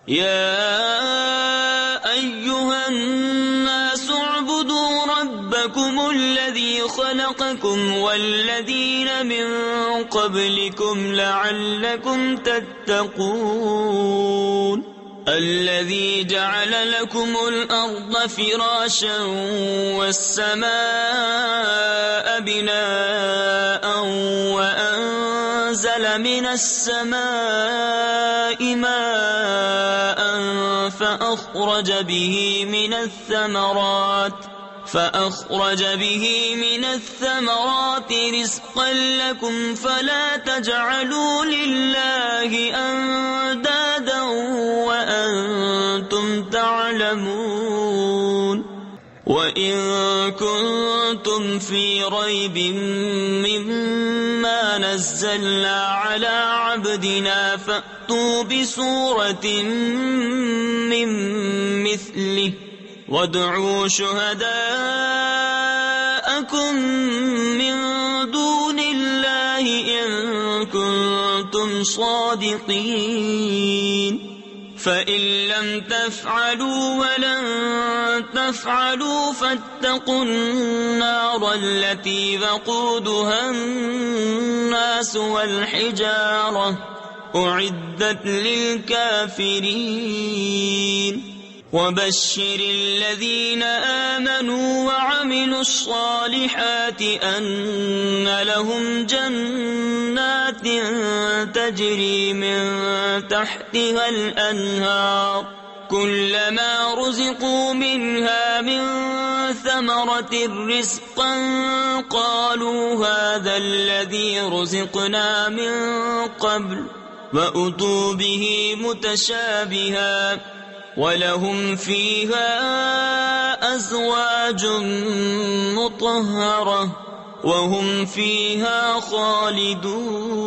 يا أيها الناس اعبدوا ربكم الذي خلقكم والذين من قبلكم لعلكم تتقون الذي جعل لكم الأرض فراشا والسماء بناء وأنزل من السماء ماء فأخرج به من الثمرات رزقا لكم فلا تجعلوا لله أندادا وأنتم تعلمون وإن كنتم في ريب مما نزلنا على عبدنا فأتوا بسورة من مثله وادعوا شهداءكم من دون الله إن كنتم صادقين فإن لم تفعلوا ولن تفعلوا فاتقوا النار التي وقودها الناس والحجارة أعدت للكافرين وبشر الذين آمنوا وعملوا الصالحات أن لهم جنات تجري من تحتها الأنهار كلما رزقوا منها من ثمرة رزقا قالوا هذا الذي رزقنا من قبل وأتوا به متشابها ولهم فيها أزواج مطهرة وهم فيها خالدون